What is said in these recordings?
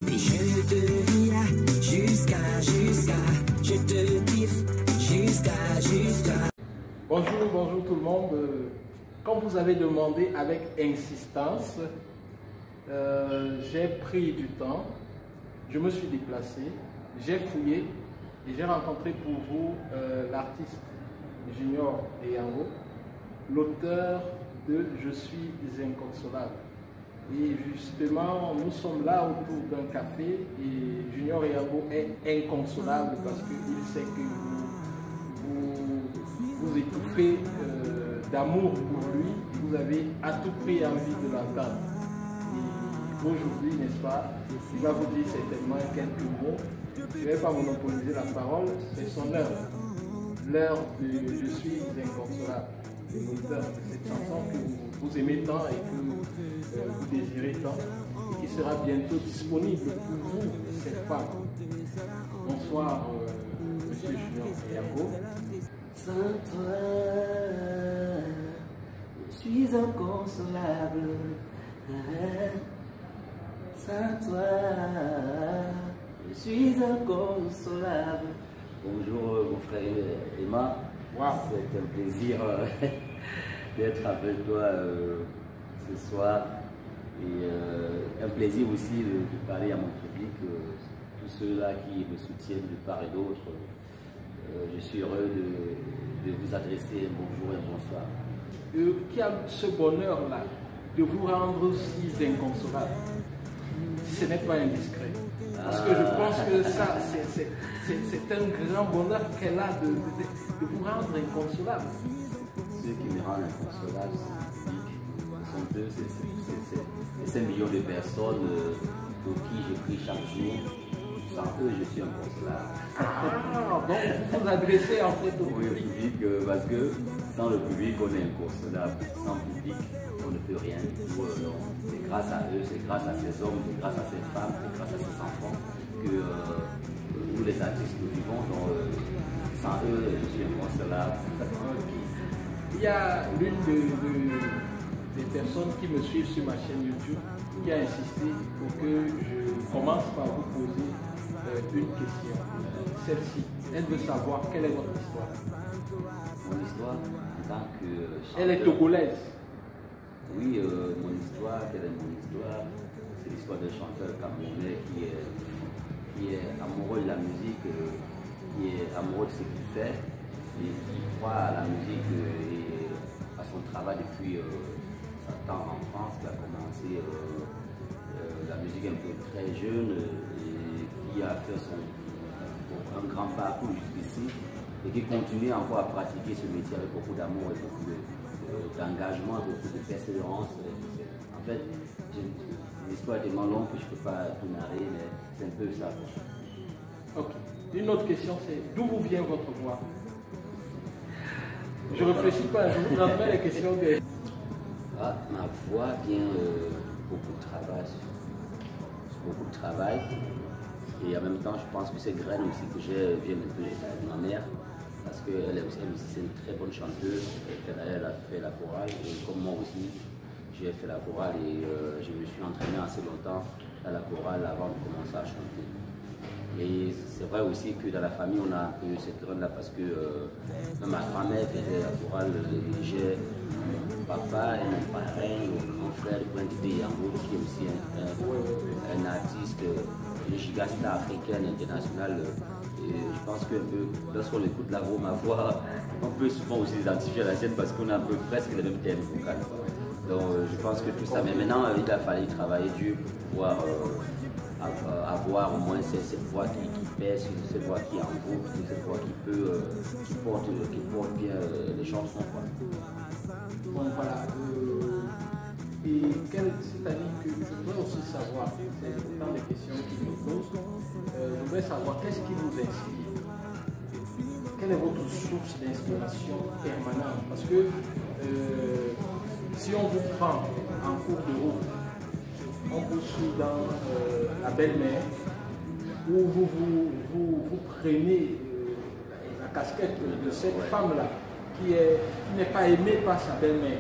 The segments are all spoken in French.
Puis je te dirai je te kiffe jusqu'à. Bonjour tout le monde. Comme vous avez demandé avec insistance, j'ai pris du temps, je me suis déplacé, j'ai fouillé et j'ai rencontré pour vous l'artiste Junior Eyango, l'auteur de Je suis inconsolable. Et justement, nous sommes là autour d'un café et Junior Eyango est inconsolable parce qu'il sait que vous étouffez d'amour pour lui, vous avez à tout prix envie de l'entendre. Et aujourd'hui, n'est-ce pas, il va vous dire certainement quelques mots. Je ne vais pas monopoliser la parole, c'est son heure. L'heure de Je suis inconsolable. L'auteur de cette chanson que vous aimez tant et que vous désirez tant et qui sera bientôt disponible pour vous, ces femmes. Bonsoir, Monsieur Junior Eyango. Sans toi, je suis inconsolable. Sans toi, je suis inconsolable. Bonjour mon frère Emma. Wow. C'est un plaisir d'être avec toi ce soir. Et un plaisir aussi de parler à mon public, tous ceux-là qui me soutiennent de part et d'autre. Je suis heureux de vous adresser un bonjour et un bonsoir. Qui a ce bonheur-là de vous rendre si inconsolable, si ce n'est pas indiscret. Parce que je pense que ça, c'est un grand bonheur qu'elle a de vous rendre inconsolable. Ceux qui me rendent inconsolable, c'est le public. C'est 5 millions de personnes pour qui je prie chaque jour. Sans eux, je suis inconsolable. Ah, donc vous vous adressez en fait au oui, public, parce que sans le public, on est inconsolable. Sans le public, on ne peut rien. C'est grâce à eux, c'est grâce à ces hommes, c'est grâce à ces femmes, c'est grâce à ces enfants que nous, les artistes, nous vivons. Donc, sans eux, je suis inconsolable. Il y a l'une des personnes qui me suivent sur ma chaîne YouTube qui a insisté pour que je commence par vous poser une question. Celle-ci, elle veut savoir quelle est votre histoire. Mon histoire, en tant que chanteur, elle est togolaise. Oui, mon histoire, quelle est mon histoire? C'est l'histoire d'un chanteur camerounais qui est amoureux de la musique, qui est amoureux de ce qu'il fait et qui croit à la musique et à son travail depuis sa tendre enfance, qui a commencé la musique un peu très jeune et qui a fait un grand parcours jusqu'ici et qui continue encore à pratiquer ce métier avec beaucoup d'amour et beaucoup d'engagement, beaucoup de persévérance. En fait, l'histoire est tellement longue que je ne peux pas tout narrer, mais c'est un peu ça. Ok. Une autre question, c'est d'où vous vient votre voix? Je ne réfléchis pas, je vous transmets les questions que... Ah, ma voix vient beaucoup de travail. Beaucoup de travail. Et en même temps, je pense que ces graines aussi que j'ai viennent un peu de ma mère. Parce qu'elle aussi c'est une très bonne chanteuse. Elle a fait la chorale. Et comme moi aussi, j'ai fait la chorale. Et je me suis entraîné assez longtemps à la chorale avant de commencer à chanter. Et c'est vrai aussi que dans la famille, on a un peu cette graine-là parce que ma grand-mère faisait la chorale. J'ai mon papa et mon parrain, mon grand frère, le Prince Eyango, qui est aussi un artiste, une gigastar africaine internationale. Et je pense que lorsqu'on écoute ma voix, on peut souvent aussi s'identifier à la scène parce qu'on a un peu presque les mêmes thèmes vocaux. Donc je pense que tout ça, mais maintenant il a fallu travailler dur pour pouvoir avoir au moins cette voix qui pèse, cette voix qui envoûte, cette voix qui porte bien les chansons. Bon voilà. Et c'est-à-dire que je voudrais aussi savoir, c'est autant des questions qui me posent, je voudrais savoir qu'est-ce qui vous inspire? Quelle est votre source d'inspiration permanente? Parce que si on vous prend en cours de route, on vous suit dans la belle-mère, où vous prenez la casquette de cette femme-là qui n'est pas aimée par sa belle-mère.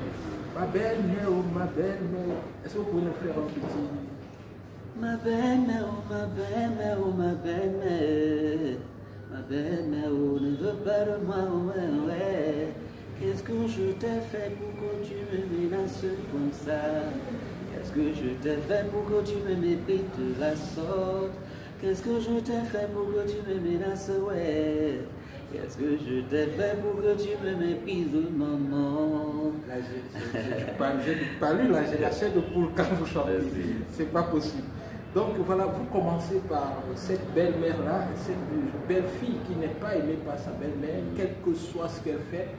Ma belle-mère, oh ma belle-mère. Est-ce que vous pouvez nous faire un petit Ma belle-mère, oh ma belle-mère, oh ma belle-mère. Ma belle-mère, oh, ne veut pas de moi, ouais, ouais. Qu'est-ce que je t'ai fait pour que tu me menaces comme ça? Qu'est-ce que je t'ai fait pour que tu me méprises de la sorte? Qu'est-ce que je t'ai fait pour que tu me menaces, ouais? Qu'est-ce que je t'ai fait pour que tu me méprises, maman? Là, j'ai pas lu, là, j'ai la chair de poule quand vous chantez. C'est pas possible. Donc voilà, vous commencez par cette belle-mère-là, cette belle-fille qui n'est pas aimée par sa belle-mère, quel que soit ce qu'elle fait,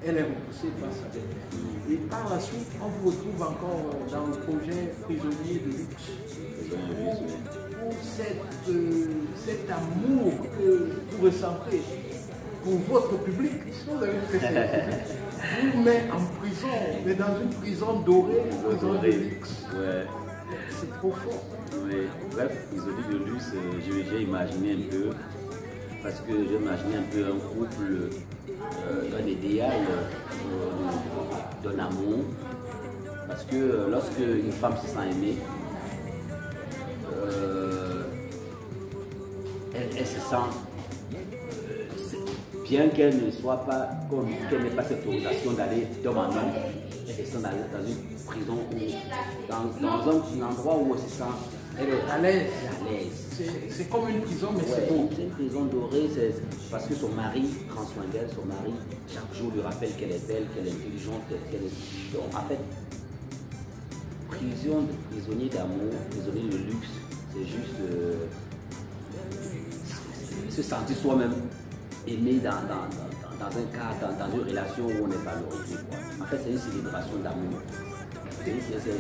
elle est repoussée par sa belle-mère. Et par la suite, on vous retrouve encore dans le projet Prisonnier de luxe. Pour cet amour que vous ressentez pour votre public, vous avez vu que vous met en prison, mais dans une prison dorée, une prison de luxe. Ouais. C'est trop fort. Oui. Bref, Prisonnier de luxe, j'ai imaginé un peu, parce que j'ai imaginé un peu un couple d'un idéal, d'un amour, parce que lorsque une femme se sent aimée, elle se sent, bien qu'elle ne soit pas, qu'elle n'ait pas cette autorisation d'aller d'homme en homme, elle se sent dans une prison ou dans un endroit où elle se sent Elle est à l'aise. à l'aise. C'est comme une prison, mais Ouais, c'est beau. c'est une prison dorée, c'est parce que son mari prend soin d'elle, son mari chaque jour lui rappelle qu'elle est belle, qu'elle est intelligente, qu'elle est... Donc, en fait, prison de prisonnier d'amour, prisonnier de luxe, c'est juste se sentir soi-même aimé dans un cadre, dans une relation où on est valorisé. En fait, c'est une célébration d'amour. C'est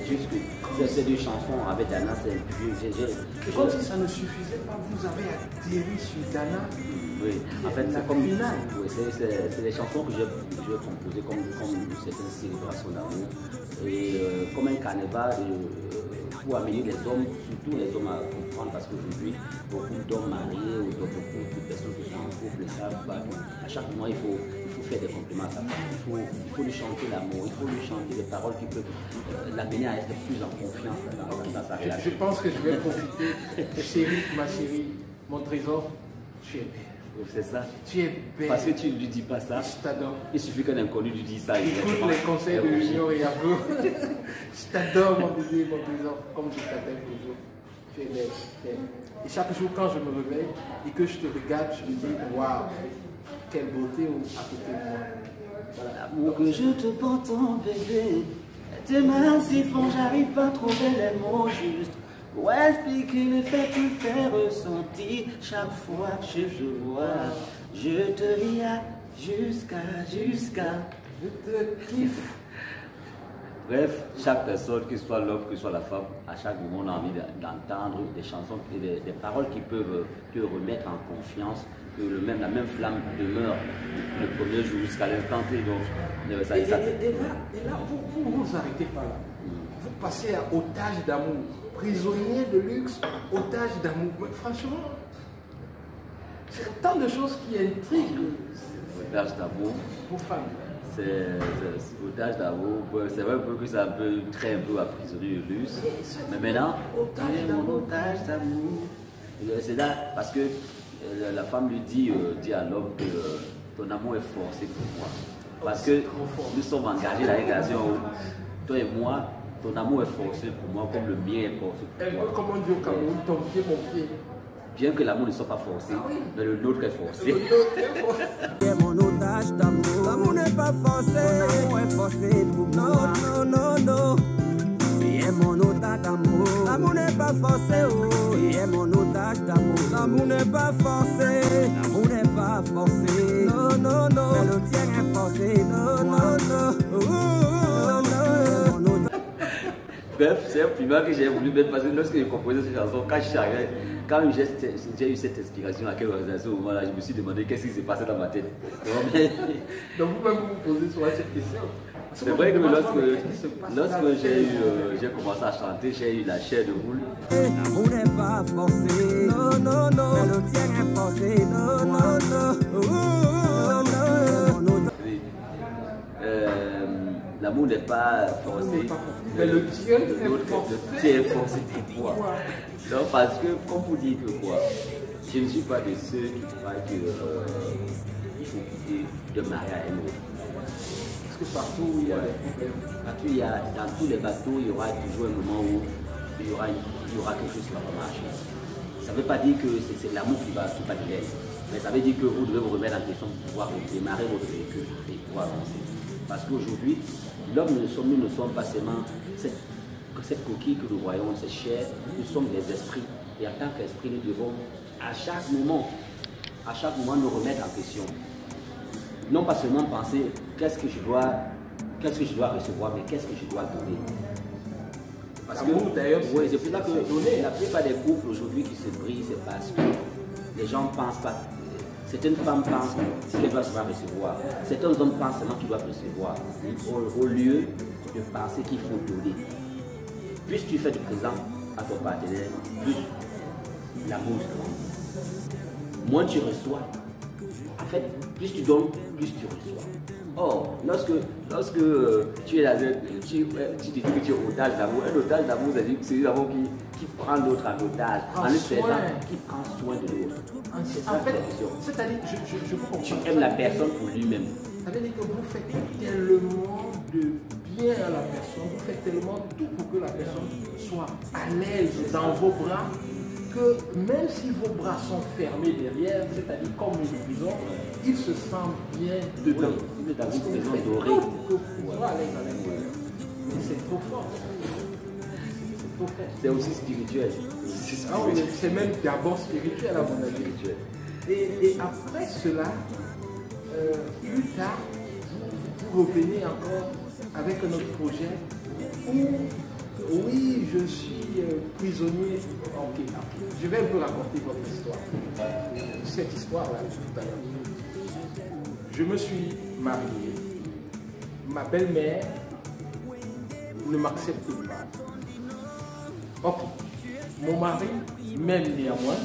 juste que ces deux chansons avec Dana, c'est Comme si ça ne suffisait pas, vous avez atterri sur Dana. Oui, en fait, c'est comme finale. Oui, c'est des chansons que je vais composer comme certaines célébrations d'amour. Et comme un carnaval pour amener les hommes, surtout les hommes à comprendre, parce qu'aujourd'hui, beaucoup d'hommes mariés ou beaucoup de personnes qui sont en couple savent pas. À chaque moment, il faut faire des compliments à sa femme. Il faut lui chanter l'amour, il faut lui chanter des paroles qui peuvent l'amener à être plus en confiance dans sa relation. Je pense que je vais profiter. Chérie, ma chérie, mon trésor, tu es belle. C'est ça. Tu es belle. Parce que tu ne lui dis pas ça. Je t'adore. Il suffit qu'un inconnu lui dise ça. Écoute les conseils de Junior et Yabo. Je t'adore, mon bébé, mon trésor, comme je t'appelle toujours. Tu es belle. Et chaque jour, quand je me réveille et que je te regarde, je me dis, waouh, quelle beauté à côté de moi. Voilà. L'amour que je te porte, ton bébé, tes mains si font, j'arrive pas à trouver les mots justes pour expliquer le fait que tu fais ressentir chaque fois que je te vois. Je te ris jusqu'à. Je te kiffe. Bref, chaque personne, que ce soit l'homme, que ce soit la femme, à chaque moment, on a envie d'entendre des chansons, des paroles qui peuvent te remettre en confiance, que la même flamme demeure le premier jour jusqu'à l'instant T. Donc, Et là, vous ne vous arrêtez pas là. Vous passez à otage d'amour. Prisonnier de luxe, otage d'amour. Mais franchement, c'est tant de choses qui intriguent. otage d'amour. Vos femmes. C'est otage d'amour. C'est vrai que ça peut très un peu à prisonnier de luxe. Mais maintenant, mon otage d'amour. C'est là parce que la femme lui dit à l'homme que ton amour est forcé pour moi. Parce que nous sommes engagés dans une relation où toi et moi, ton amour est forcé pour moi comme le mien est forcé pour Un toi. peu comme on dit au Cameroun, ton pied, mon pied. Bien que l'amour ne soit pas forcé, mais le nôtre est forcé. Tu es mon otage d'amour. L'amour n'est pas forcé. L'amour est forcé pour moi. Non. Tu es mon otage d'amour. L'amour n'est pas forcé. Oh, tu es mon otage d'amour. L'amour n'est pas forcé. L'amour n'est pas forcé. Non. Mais le tien est forcé. Non. Bref, c'est un primat que j'ai voulu mettre parce que lorsque j'ai composé cette chanson, quand je suis arrivé, quand j'ai eu cette inspiration à ce moment-là, je me suis demandé qu'est-ce qui s'est passé dans ma tête. Donc vous-même vous posez souvent cette question. C'est vrai que lorsque j'ai commencé à chanter, j'ai eu la chair de poule. L'amour n'est pas forcé. Non. Mais le tien est forcé. Non. L'amour n'est pas forcé. Mais le Dieu est forcé. Le Dieu est forcé pour quoi? Non, parce que, comme vous dites quoi, je ne suis pas de ceux qui croient qu'il faut quitter de mariage à un autre. Parce que partout il y a des problèmes. Partout, dans tous les bateaux, il y aura toujours un moment où il y aura quelque chose qui va pas marcher. Ça ne veut pas dire que c'est l'amour qui va de l'aide. Mais ça veut dire que vous devez vous remettre en question pour pouvoir démarrer votre véhicule et pouvoir avancer. Parce qu'aujourd'hui, l'homme, nous ne sommes pas seulement cette coquille que nous voyons, cette chair, nous sommes des esprits. Et en tant qu'esprit, nous devons à chaque moment nous remettre en question. Non pas seulement penser qu'est-ce que je dois recevoir, mais qu'est-ce que je dois donner. Parce que d'ailleurs, oui, c'est pour ça que la plupart des couples aujourd'hui qui se brisent, c'est parce que les gens ne pensent pas. Certaines femmes pensent qu'elles doivent recevoir. Certains hommes pensent seulement qu'ils doivent recevoir. Au lieu de penser qu'il faut donner. Plus tu fais du présent à ton partenaire, plus l'amour se grandit. Moins tu reçois. En fait, plus tu donnes, plus tu reçois. Or, lorsque tu es dans tu dis que tu es otage d'amour, un otage d'amour, c'est celui d'amour qui prend l'autre en otage, en le faisant, qui prend soin de l'autre. En fait, c'est-à-dire, je vous comprends. Tu aimes la personne pour lui-même. Ça veut dire que vous faites tellement de bien à la personne, vous faites tellement tout pour que la personne soit à l'aise dans vos bras, que même si vos bras sont fermés derrière, c'est-à-dire comme une prison, il se sent bien dedans. Il est dans une prison dorée. C'est trop fort. C'est aussi spirituel. C'est même d'abord spirituel à mon avis. Et après cela, plus tard, vous revenez encore avec un autre projet où, oui, je suis prisonnier. Ok, je vais un peu raconter votre histoire. Cette histoire-là, tout à l'heure. Je me suis marié. Ma belle-mère ne m'accepte pas. Ok. Mon mari m'aime néanmoins.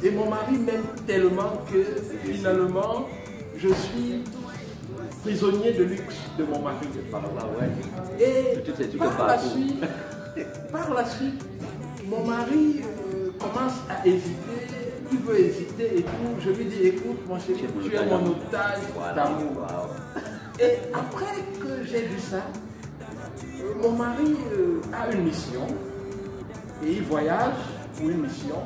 Et mon mari m'aime tellement que finalement, je suis prisonnier de luxe de mon mari. Et par la suite, mon mari commence à hésiter. Il veut hésiter et tout. Je lui dis, écoute, mon chéri, tu es mon otage d'amour. Et après que j'ai dit ça, mon mari a une mission et il voyage pour une mission.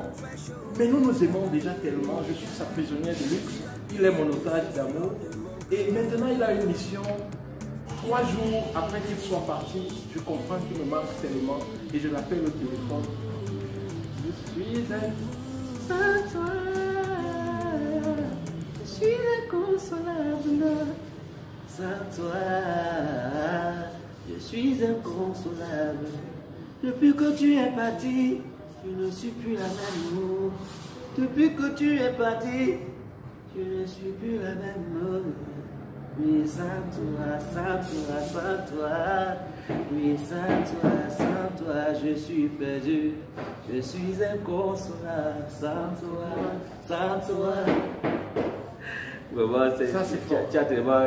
Mais nous nous aimons déjà tellement. Je suis sa prisonnière de luxe. Il est mon otage d'amour. Et maintenant, il a une mission. 3 jours après qu'il soit parti, je comprends qu'il me manque tellement. Et je l'appelle au téléphone. Je suis inconsolable. Sans toi, je suis inconsolable. Depuis que tu es parti, je ne suis plus la même. Depuis que tu es parti, je ne suis plus la même. Oui, sans toi, sans toi. Oui, sans toi, je suis perdu. Je suis inconsolable. Sans toi. Vraiment, ça c'est fort. Tu as tellement.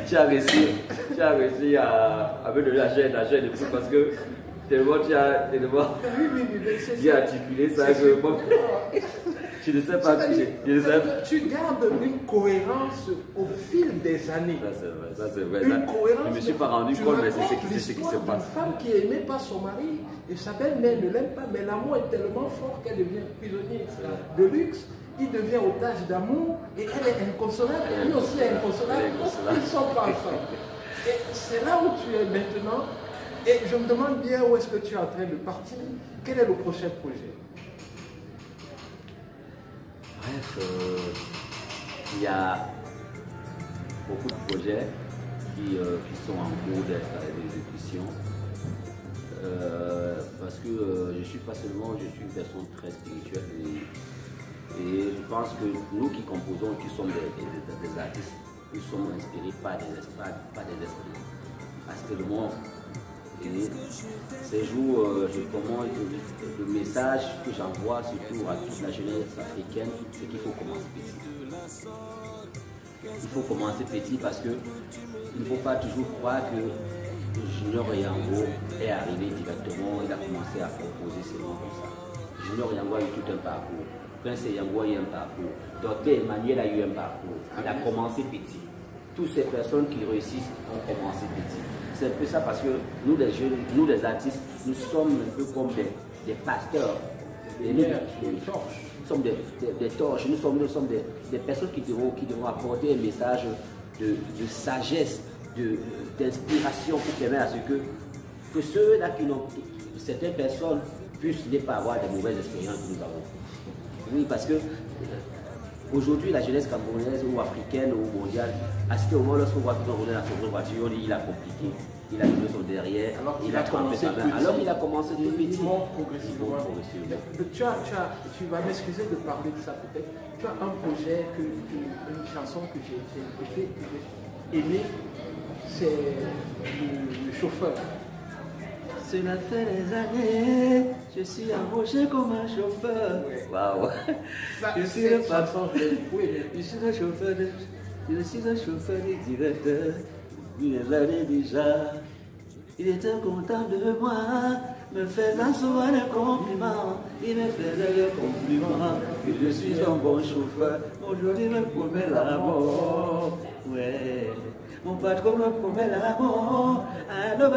Tu as réussi à me donner la chaîne de tout parce que tellement tu as bien articulé ça que bon, je ne sais pas. Tu gardes une cohérence au fil des années. Ça c'est vrai. Une cohérence. Je ne me suis pas rendu compte, mais c'est ce qui se passe. Une femme qui n'aimait pas son mari et sa belle-mère ne l'aime pas, mais l'amour est tellement fort qu'elle devient prisonnière de luxe. Il devient otage d'amour et elle est inconsolable. Et lui aussi est inconsolable. Ils ne sont pas ensemble. Et c'est là où tu es maintenant. Et je me demande bien où est-ce que tu es en train de partir. Quel est le prochain projet? Bref, il y a beaucoup de projets qui sont en cours d'exécution. Parce que je suis pas seulement, je suis une personne très spirituelle et je pense que nous qui composons, qui sommes des artistes, nous sommes inspirés par des esprits. Actuellement, et ces jours, le message que j'envoie surtout à toute la jeunesse africaine, c'est qu'il faut commencer petit. il faut commencer petit parce que il ne faut pas toujours croire que Junior Yango est arrivé directement, il a commencé à proposer ses noms comme ça. Junior Yango a eu tout un parcours. Prince Yango a eu un parcours. Dr Emmanuel a eu un parcours. Il a commencé petit. Toutes ces personnes qui réussissent ont commencé petit. C'est un peu ça parce que nous les jeunes, nous les artistes, nous sommes un peu comme des pasteurs. Nous sommes des torches, nous sommes des personnes qui devront apporter un message de sagesse, d'inspiration pour permettre à ce que ceux-là qui n'ont, certaines personnes puissent ne pas avoir de mauvaises expériences que nous avons. Oui, parce que aujourd'hui, la jeunesse camerounaise ou africaine ou mondiale, à ce moment, lorsqu'on voit qu'ils ont roulé dans son voiture, on dit il a compliqué. Il a mis son derrière, il a trompé sa main. Alors il a commencé tout petit. Progressivement. Tu vas m'excuser de parler de ça peut-être. Tu as un projet, une chanson que j'ai aimée, c'est le chauffeur. Cela fait des années, je suis embauché comme un chauffeur. Waouh! Je suis le patron, je suis le chauffeur, je suis le chauffeur du directeur. Des années déjà, il était content de moi, me faisant souvent des compliments. Il me faisait des compliments que je suis un bon chauffeur. Aujourd'hui, il me promet la mort. Ouais, mon patron me promet la mort. Ah non,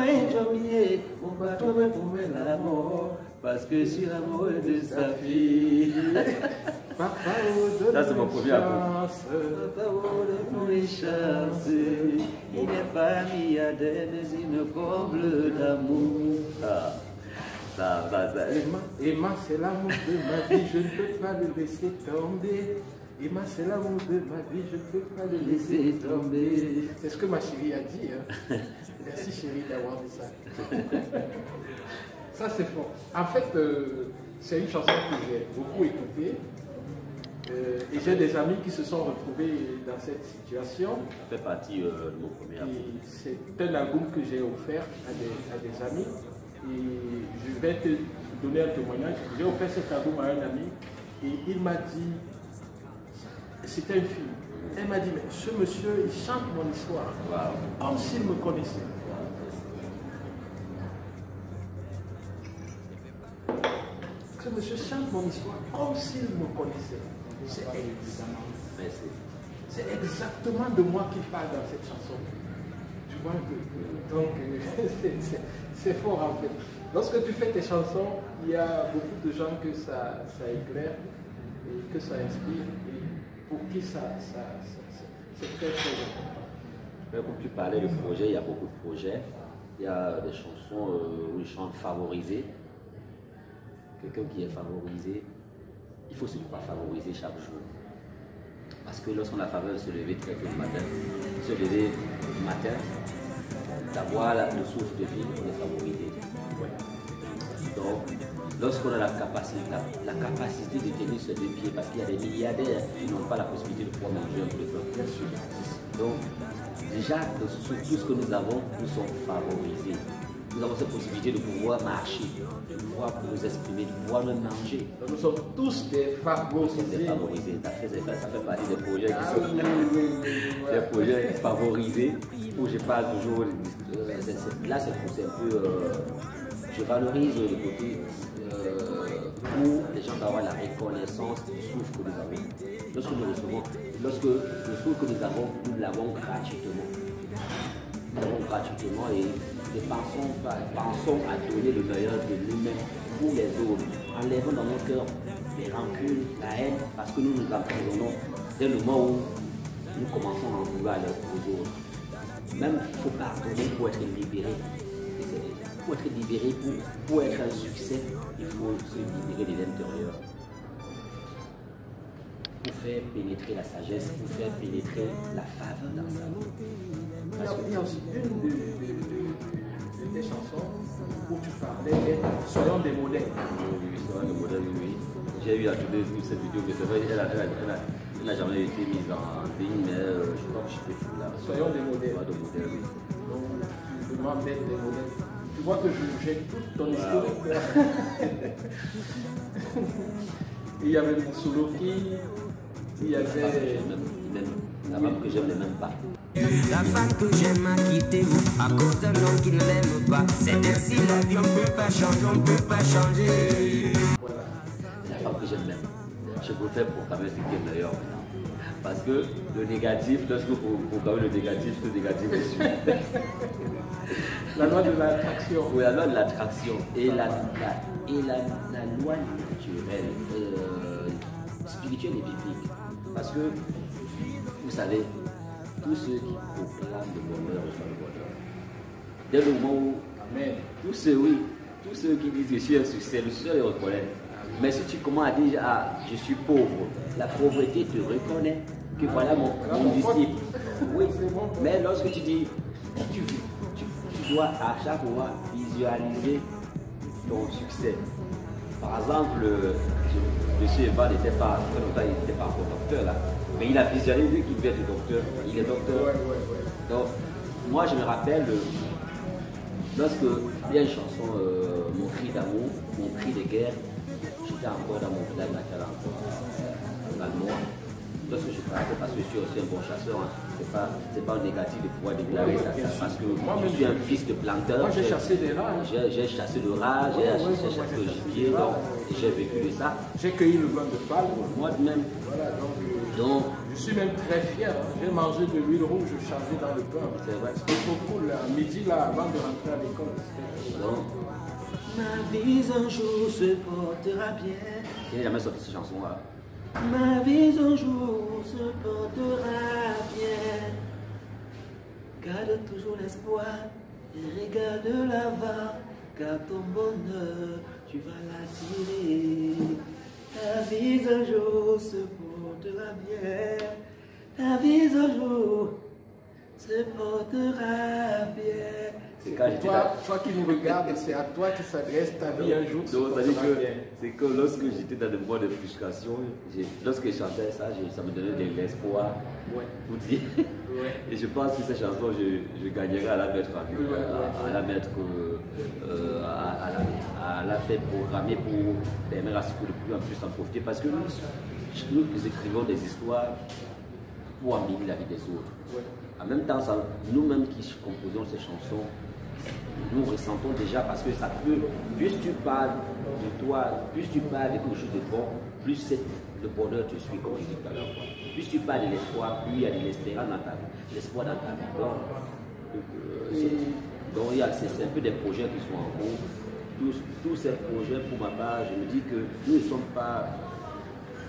mon patron me promet la mort. Parce que je suis l'amour de sa fille. Ça, c'est mon premier amour. Papa, donne-moi une chance. Il n'est pas milliardaire, mais il me comble d'amour. Ça. Emma, c'est l'amour de ma vie, je ne peux pas le laisser tomber. Emma, c'est l'amour de ma vie, je ne peux pas le laisser tomber. C'est ce que ma chérie a dit. Hein. Merci chérie d'avoir dit ça. Ça c'est fort. En fait, c'est une chanson que j'ai beaucoup écoutée. Et j'ai des amis qui se sont retrouvés dans cette situation. Ça fait partie de mon premier album. C'est un album que j'ai offert à des amis. Et je vais te donner un témoignage. J'ai offert cet album à un ami et il m'a dit, c'était une fille. Elle m'a dit, mais ce monsieur, il chante mon histoire. Wow. Comme s'il me connaissait. Ce monsieur chante mon histoire comme s'il me connaissait. C'est exactement de moi qu'il parle dans cette chanson. Tu vois que, donc, c'est fort en fait. Lorsque tu fais tes chansons, il y a beaucoup de gens que ça éclaire et que ça inspire et pour qui c'est très important. Comme tu parlais de projets, il y a beaucoup de projets. Il y a des chansons où ils chantent favorisés. Quelqu'un qui est favorisé, il faut se pas favoriser chaque jour. Parce que lorsqu'on a faveur de se lever très tôt le matin, d'avoir le souffle de vie, on est favorisé. Ouais. Donc, lorsqu'on a la capacité de tenir sur deux pieds, parce qu'il y a des milliardaires qui n'ont pas la possibilité de pouvoir manger un peu de pain. Bien sûr. Donc, déjà, sur tout ce que nous avons, nous sommes favorisés. Nous avons cette possibilité de pouvoir marcher, de pouvoir nous exprimer, de pouvoir nous manger. Donc nous sommes tous des favorisés. Ça fait partie des projets qui sont des projets favorisés, où je parle toujours. Là, c'est un peu. Je valorise le côté où les gens doivent avoir la reconnaissance du souffle que nous avons. Lorsque nous recevons, lorsque le souffle que nous avons, nous l'avons gratuitement. Nous l'avons gratuitement et pensons à donner le meilleur de nous-mêmes pour les autres. Enlevons dans nos cœurs les rancunes, la haine, parce que nous nous emprisonnons dès le moment où nous commençons à en vouloir aux autres. Même il faut pardonner pour être libéré. Pour être libéré, pour être un succès, il faut se libérer de l'intérieur. Pour faire pénétrer la sagesse, pour faire pénétrer la faveur dans sa vie. Il y a aussi une des chansons où tu parlais, soyons des modèles. Oui, soyons des modèles, oui. J'ai eu à tourner cette vidéo, mais c'est vrai, elle n'a jamais été mise en ligne, mais je crois que je peux fou là. Soyons des modèles. Soyons des modèles, oui. Donc, tu demandes d'être des modèles. Tu vois que j'ai toute ton historique. Il y avait Moussouloki, il y avait La femme que j'aime ne m'aime pas. La femme que j'aime a quitté à cause d'un homme qui ne l'aime pas. C'est ainsi la vie, on ne peut pas changer, on ne peut pas changer. Voilà. La femme que j'aime m'aime. Je préfère programmer ce qui est meilleur maintenant. Parce que le négatif, lorsque vous programmez le négatif est suit. La loi de l'attraction. Oui, la loi de l'attraction et la loi naturelle, spirituelle et biblique. Parce que, vous savez, tous ceux qui proclament le bonheur reçoivent le bonheur. Dès le moment où, Amen. tous ceux qui disent que je suis un succès, le succès les reconnaît. Mais si tu commences à dire, ah, je suis pauvre, la pauvreté te reconnaît que voilà mon disciple. Oui, mais lorsque tu dis, tu dois à chaque fois visualiser ton succès. Par exemple, M. Evan n'était pas, très longtemps, il n'était pas encore docteur là, mais il a visualisé qu'il devait être docteur. Il est docteur. Donc, moi je me rappelle, lorsque il y a une chanson, Mon cri d'amour, Mon cri de guerre, j'étais encore dans mon village natal, dans le Nord. Lorsque je parlais, parce que je suis aussi un bon chasseur, hein. C'est pas un négatif de pouvoir déclarer ça, parce que je suis un fils de planteur. Moi j'ai chassé des rats. J'ai chassé de rats, j'ai chassé de gibier, donc j'ai vécu de ça. J'ai cueilli le blanc de palme. Moi-même. Voilà, donc je suis même très fier. Hein. J'ai mangé de l'huile rouge chargée dans le pain. C'est vrai. C'était trop cool, là. Midi, là, avant de rentrer à l'école. Donc, ma vie un jour se portera bien. Il n'a jamais sorti cette chanson-là. Ma vie un jour se portera bien. Garde toujours l'espoir et regarde l'avant, car ton bonheur, tu vas l'attirer. Ta vie un jour se portera bien. Ta vie un jour se portera bien. C'est toi qui nous regardes, c'est à toi qui s'adresse ta vie un jour. C'est que lorsque j'étais dans des mois de frustration, lorsque je chantais ça, ça me donnait de l'espoir. Ouais. Pour dire. Ouais. Et je pense que cette chanson, je gagnerai à la mettre à la mettre, à la faire programmer pour permettre à ce que de plus en plus en profiter. Parce que nous écrivons des histoires pour améliorer la vie des autres. Ouais. En même temps, nous-mêmes qui composons ces chansons, nous ressentons déjà parce que ça peut, plus tu parles de toi, plus tu parles de quelque chose de bon, plus le bonheur te suit, comme je dis tout à l'heure. Plus tu parles de l'espoir, plus il y a de l'espérance dans ta vie, l'espoir dans ta vie. Donc c'est un peu des projets qui sont en cours. Tous ces projets, pour ma part, je me dis que nous ne sommes pas,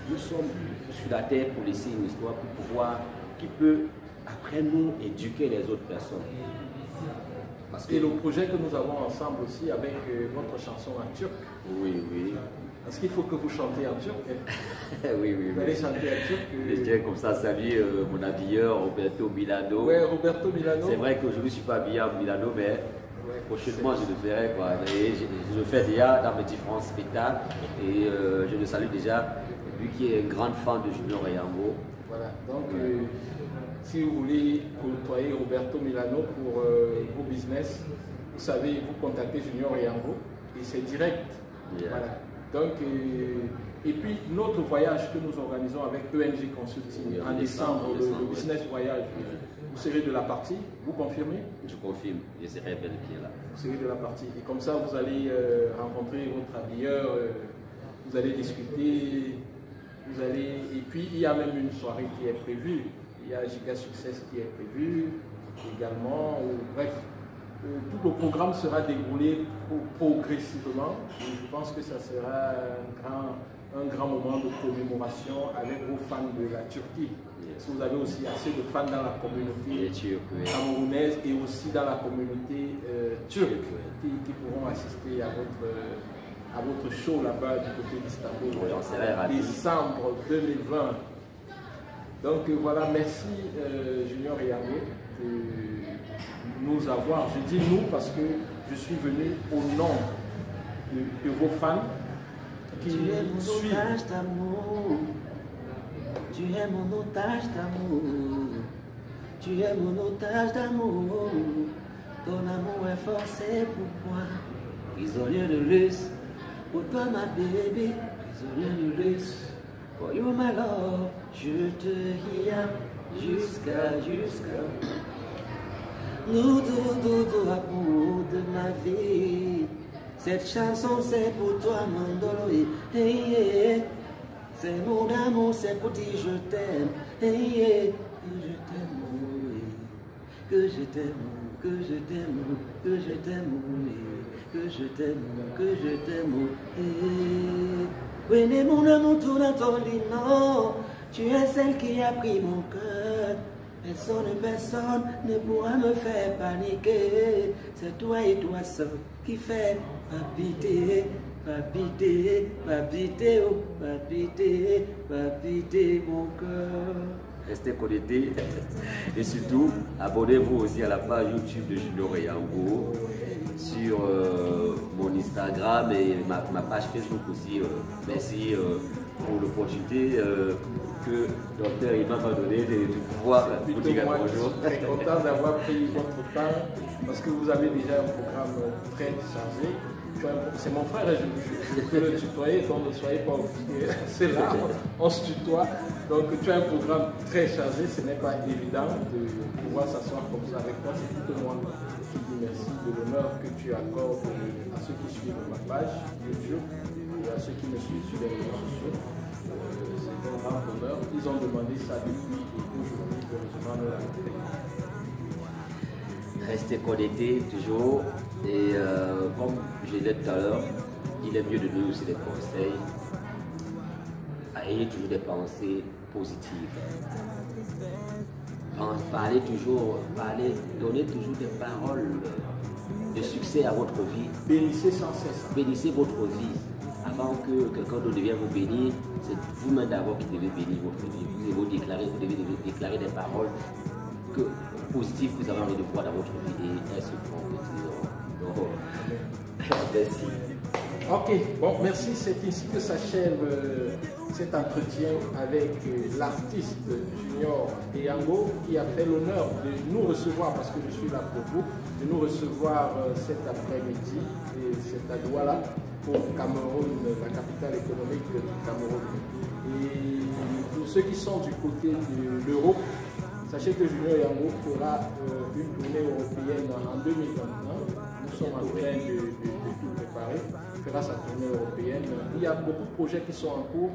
nous sommes sur la terre pour laisser une histoire, pour pouvoir, qui peut, après nous, éduquer les autres personnes. Et le projet que nous avons ensemble aussi avec votre chanson en turc. Oui, oui. Est-ce qu'il faut que vous chantez en turc? Oui. Vous allez chanter en turc. Je dirais comme ça, salut mon habilleur Roberto Milano. Oui, Roberto Milano. C'est vrai qu'aujourd'hui je ne suis pas habillé en Milano, mais prochainement je le ferai. Quoi. Et je le fais déjà dans mes différents spectacles. Et je le salue déjà, lui qui est un grand fan de Junior Yango. Voilà, donc si vous voulez côtoyer Roberto Milano pour vos business, vous savez, vous contactez Junior Yango et c'est direct. Yeah. Voilà. Donc, et puis notre voyage que nous organisons avec ENG Consulting en décembre, le business voyage, vous serez de la partie, vous confirmez? Je confirme, je serai bel et bien là. Vous serez de la partie. Et comme ça, vous allez rencontrer votre habilleur, vous allez discuter, et puis il y a même une soirée qui est prévue. Il y a Giga Success qui est prévu également. Bref, tout le programme sera déroulé progressivement. Et je pense que ça sera un grand moment de commémoration avec vos fans de la Turquie. Parce que vous avez aussi assez de fans dans la communauté camerounaise et aussi dans la communauté turque qui pourront assister à votre show là-bas du côté d'Istanbul. Décembre 2020. Donc voilà, merci Junior Yango de nous avoir. Je dis nous parce que je suis venu au nom de vos fans qui Tu es mon suivent. otage d'amour. Tu es mon otage d'amour. Tu es mon otage d'amour. Ton amour est forcé pour moi. Ils ont rien de luxe. Pour toi ma baby, ils ont rien de luxe. For you my love, je te Nous, tout amour de ma vie. Cette chanson c'est pour toi, mon dolo. Hey, yeah. C'est mon amour, c'est pour dire je t'aime. Hey, yeah. Que je t'aime, que je t'aime, que je t'aime, que je t'aime, que je t'aime. Oui, mon amour, tout dans ton lit, non. Tu es celle qui a pris mon cœur. Personne ne pourra me faire paniquer. C'est toi et toi seul qui fait palpiter, palpiter, palpiter, oh, palpiter, palpiter mon cœur. Restez connectés et surtout abonnez-vous aussi à la page YouTube de Junior Yango, sur mon Instagram et ma page Facebook aussi. Merci pour l'opportunité que Dr Ivan m'a donné de pouvoir vous dire bonjour. Je suis content d'avoir pris votre temps parce que vous avez déjà un programme très chargé. C'est mon frère, je peux le tutoyer, donc ne soyez pas offusqués. C'est là, on se tutoie. Donc tu as un programme très chargé, ce n'est pas évident de pouvoir s'asseoir comme ça avec toi. C'est tout moi qui dis merci de l'honneur que tu accordes à ceux qui suivent ma page YouTube et à ceux qui me suivent sur les réseaux sociaux. C'est un grand honneur. Ils ont demandé ça depuis et aujourd'hui, heureusement, nous l'avons fait. Restez connectés toujours et comme je l'ai dit tout à l'heure, il est mieux de donner aussi des conseils. Ayez toujours des pensées positives. Parlez toujours, donnez toujours des paroles de succès à votre vie. Bénissez sans cesse. Bénissez votre vie. Avant que quelqu'un d'autre vienne vous bénir, c'est vous-même d'abord qui devez bénir votre vie. Vous devez déclarer des paroles positives que vous avez envie de voir dans votre vie et elles se font. Donc, merci. Ok, bon, merci. C'est ici que s'achève cet entretien avec l'artiste Junior Yango qui a fait l'honneur de nous recevoir, parce que je suis là pour vous, de nous recevoir cet après-midi et c'est à Douala pour Cameroun, la capitale économique du Cameroun. Et pour ceux qui sont du côté de l'Europe, sachez que Junior Yango fera une tournée européenne en 2021. Nous sommes en train de tout préparer. Il fera sa tournée européenne. Il y a beaucoup de projets qui sont en cours.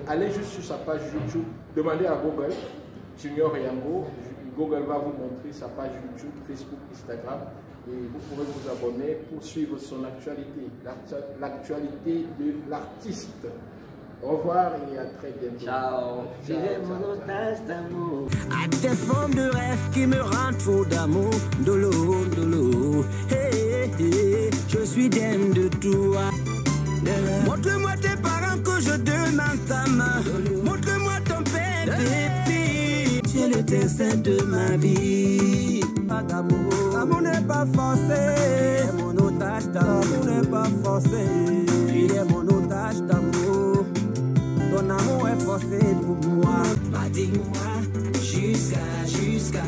Allez juste sur sa page YouTube, demandez à Google, Junior Yango. Google va vous montrer sa page YouTube, Facebook, Instagram. Et vous pourrez vous abonner pour suivre son actualité, l'actualité de l'artiste. Au revoir et à très bientôt. Ciao. J'ai mon otage d'amour. À des formes de rêve qui me rendent fou d'amour. Dolo, dolo. Hey, hey, je suis dingue de toi. Montre-moi tes parents que je demande ta main. Montre-moi ton père, bébé. Tu es l'étincelle de ma vie. Pas d'amour, l'amour n'est pas forcé. Mon otage d'amour n'est pas forcé. Tu es mon otage d'amour. Ton amour est forcé pour moi. Bah dis-moi jusqu'à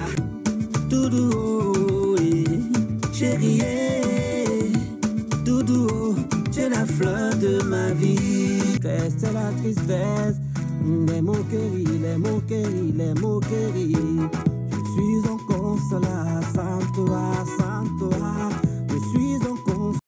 Doudou, chérie, Doudou, tu es la fleur de ma vie. C'est la tristesse, les moqueries, les moqueries, les moqueries. Je suis encore seul sans toi, sans toi.